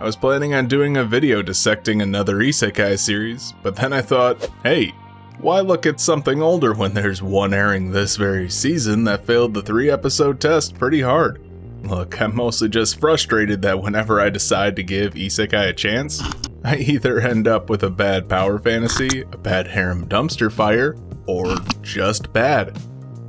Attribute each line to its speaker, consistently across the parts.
Speaker 1: I was planning on doing a video dissecting another isekai series, but then I thought, hey, why look at something older when there's one airing this very season that failed the 3-episode test pretty hard? Look, I'm mostly just frustrated that whenever I decide to give isekai a chance, I either end up with a bad power fantasy, a bad harem dumpster fire, or just bad.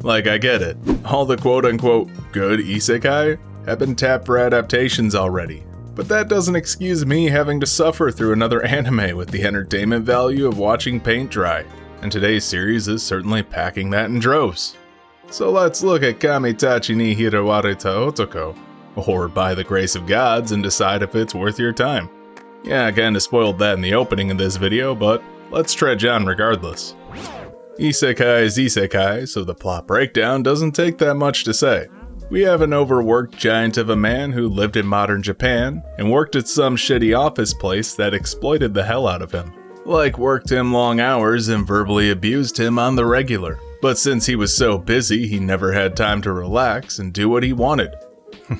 Speaker 1: Like, I get it. All the quote-unquote good isekai have been tapped for adaptations already. But that doesn't excuse me having to suffer through another anime with the entertainment value of watching paint dry. And today's series is certainly packing that in droves. So let's look at Kamitachi ni Hirowareta Otoko, or By the Grace of Gods, and decide if it's worth your time. Yeah, I kinda spoiled that in the opening of this video, but let's trudge on regardless. Isekai is isekai, so the plot breakdown doesn't take that much to say. We have an overworked giant of a man who lived in modern Japan and worked at some shitty office place that exploited the hell out of him. Like, worked him long hours and verbally abused him on the regular. But since he was so busy, he never had time to relax and do what he wanted.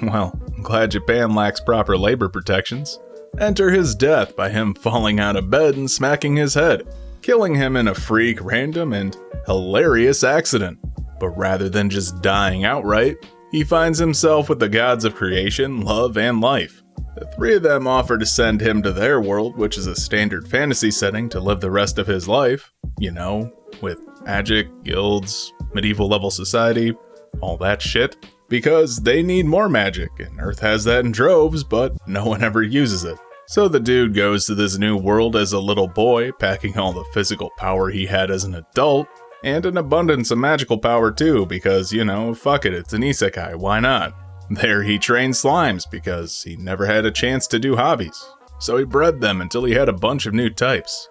Speaker 1: Well, I'm glad Japan lacks proper labor protections. Enter his death by him falling out of bed and smacking his head, killing him in a freak, random, and hilarious accident. But rather than just dying outright, he finds himself with the gods of creation, love, and life. The three of them offer to send him to their world, which is a standard fantasy setting, to live the rest of his life. You know, with magic, guilds, medieval level society, all that shit. Because they need more magic, and Earth has that in droves, but no one ever uses it. So the dude goes to this new world as a little boy, packing all the physical power he had as an adult, and an abundance of magical power too, because, you know, fuck it, it's an isekai, why not? There he trained slimes, because he never had a chance to do hobbies. So he bred them until he had a bunch of new types.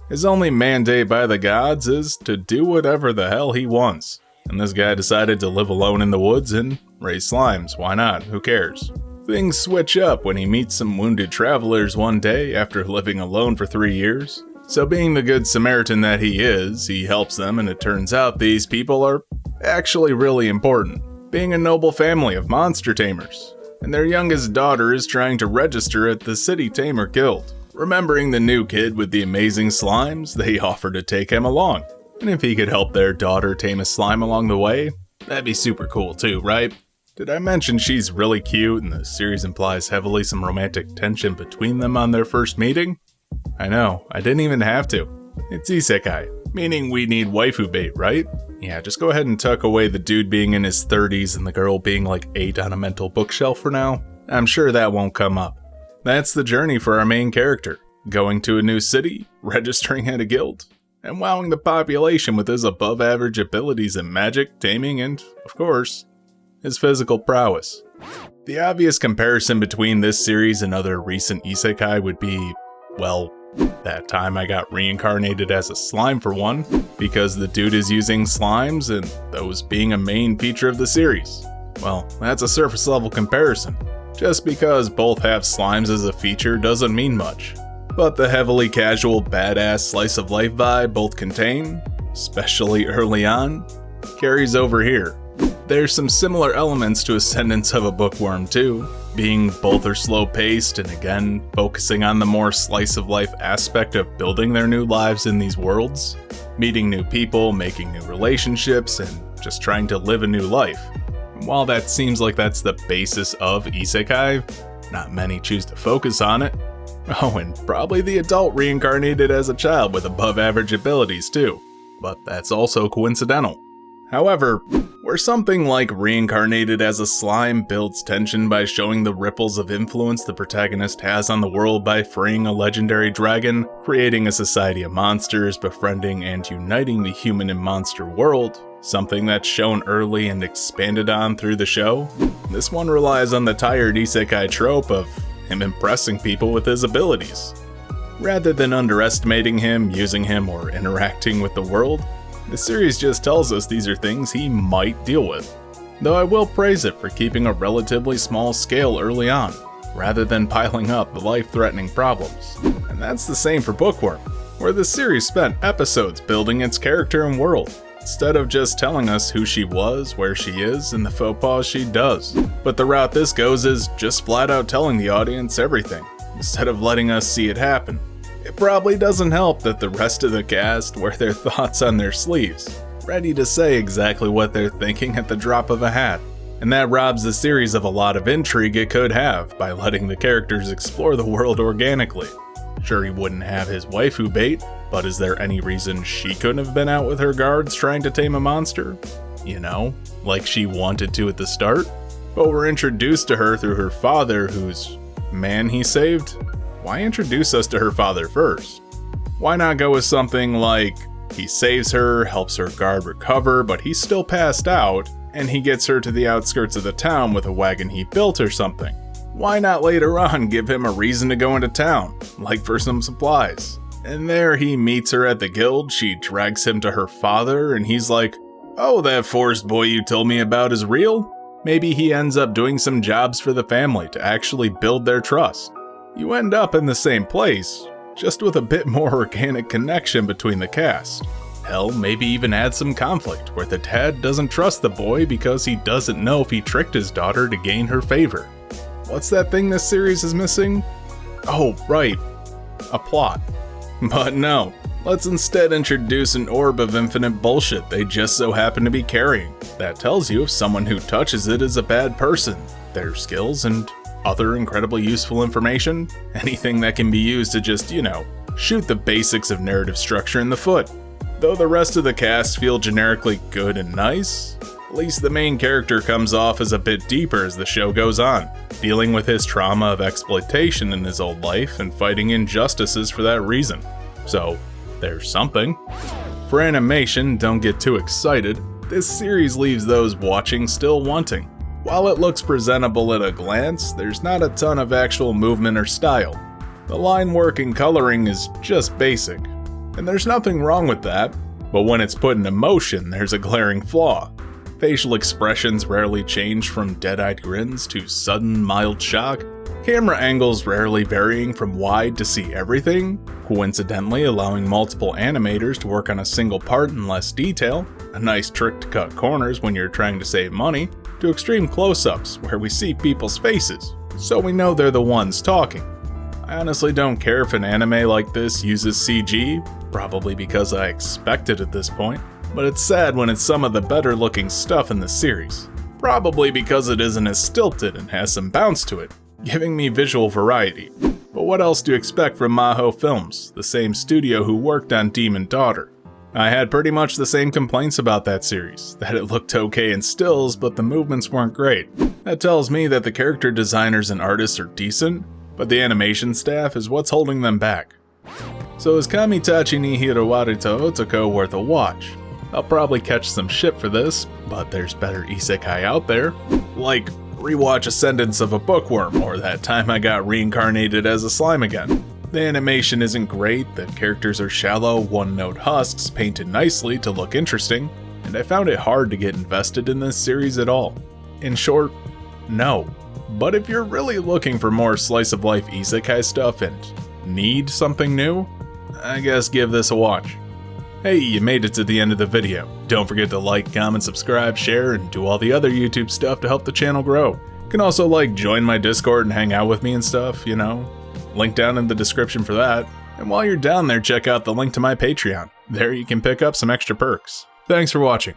Speaker 1: His only mandate by the gods is to do whatever the hell he wants. And this guy decided to live alone in the woods and raise slimes, why not, who cares? Things switch up when he meets some wounded travelers one day after living alone for 3 years. So being the good Samaritan that he is, he helps them, and it turns out these people are actually really important, being a noble family of monster tamers. And their youngest daughter is trying to register at the City Tamer Guild. Remembering the new kid with the amazing slimes, they offer to take him along. And if he could help their daughter tame a slime along the way, that'd be super cool too, right? Did I mention she's really cute and the series implies heavily some romantic tension between them on their first meeting? I know, I didn't even have to. It's isekai, meaning we need waifu bait, right? Yeah, just go ahead and tuck away the dude being in his 30s and the girl being like 8 on a mental bookshelf for now. I'm sure that won't come up. That's the journey for our main character, going to a new city, registering at a guild, and wowing the population with his above-average abilities in magic, taming, and, of course, his physical prowess. The obvious comparison between this series and other recent isekai would be, well, that time I got reincarnated as a slime for one, because the dude is using slimes and those being a main feature of the series. Well, that's a surface level comparison. Just because both have slimes as a feature doesn't mean much. But the heavily casual badass slice of life vibe both contain, especially early on, carries over here. There's some similar elements to Ascendance of a Bookworm too, being both are slow paced and again focusing on the more slice of life aspect of building their new lives in these worlds, meeting new people, making new relationships, and just trying to live a new life. And while that seems like that's the basis of isekai, not many choose to focus on it. Oh, and probably the adult reincarnated as a child with above average abilities too, but that's also coincidental. However, where something like reincarnated as a slime builds tension by showing the ripples of influence the protagonist has on the world by freeing a legendary dragon, creating a society of monsters, befriending and uniting the human and monster world, something that's shown early and expanded on through the show, this one relies on the tired isekai trope of him impressing people with his abilities. Rather than underestimating him, using him, or interacting with the world, the series just tells us these are things he might deal with. Though I will praise it for keeping a relatively small scale early on, rather than piling up the life-threatening problems. And that's the same for Bookworm, where the series spent episodes building its character and world, instead of just telling us who she was, where she is, and the faux pas she does. But the route this goes is just flat out telling the audience everything. instead of letting us see it happen. It probably doesn't help that the rest of the cast wear their thoughts on their sleeves, ready to say exactly what they're thinking at the drop of a hat. And that robs the series of a lot of intrigue it could have by letting the characters explore the world organically. Sure, he wouldn't have his waifu bait, but is there any reason she couldn't have been out with her guards trying to tame a monster? You know, like she wanted to at the start? But we're introduced to her through her father, whose man he saved? Why introduce us to her father first? Why not go with something like he saves her, helps her guard recover, but he's still passed out, and he gets her to the outskirts of the town with a wagon he built or something? Why not later on give him a reason to go into town, like for some supplies? And there he meets her at the guild, she drags him to her father, and he's like, "Oh, that forest boy you told me about is real?" Maybe he ends up doing some jobs for the family to actually build their trust. You end up in the same place, just with a bit more organic connection between the cast. Hell, maybe even add some conflict where the dad doesn't trust the boy because he doesn't know if he tricked his daughter to gain her favor. What's that thing this series is missing? Oh, right, a plot. But no, let's instead introduce an orb of infinite bullshit they just so happen to be carrying. That tells you if someone who touches it is a bad person, their skills, and other incredibly useful information, anything that can be used to just, shoot the basics of narrative structure in the foot. Though the rest of the cast feel generically good and nice, at least the main character comes off as a bit deeper as the show goes on, dealing with his trauma of exploitation in his old life and fighting injustices for that reason. So, there's something. For animation, don't get too excited, this series leaves those watching still wanting. While it looks presentable at a glance, there's not a ton of actual movement or style. The line work and coloring is just basic, and there's nothing wrong with that, but when it's put into motion, there's a glaring flaw. Facial expressions rarely change from dead-eyed grins to sudden mild shock, camera angles rarely varying from wide to see everything, coincidentally allowing multiple animators to work on a single part in less detail, a nice trick to cut corners when you're trying to save money, to extreme close-ups where we see people's faces, so we know they're the ones talking. I honestly don't care if an anime like this uses CG, probably because I expect it at this point, but it's sad when it's some of the better looking stuff in the series, probably because it isn't as stilted and has some bounce to it, giving me visual variety. But what else do you expect from Maho Films, the same studio who worked on Demon Daughter? I had pretty much the same complaints about that series, that it looked okay in stills, but the movements weren't great. That tells me that the character designers and artists are decent, but the animation staff is what's holding them back. So is Kamitachi ni Hirowareta Otoko worth a watch? I'll probably catch some shit for this, but there's better isekai out there. Like, rewatch Ascendance of a Bookworm, or that time I got reincarnated as a slime again. The animation isn't great, the characters are shallow, one-note husks painted nicely to look interesting, and I found it hard to get invested in this series at all. In short, no. But if you're really looking for more slice-of-life isekai stuff and need something new, I guess give this a watch. Hey, you made it to the end of the video. Don't forget to like, comment, subscribe, share, and do all the other YouTube stuff to help the channel grow. You can also join my Discord and hang out with me and stuff, Link down in the description for that. And while you're down there, check out the link to my Patreon. There you can pick up some extra perks. Thanks for watching.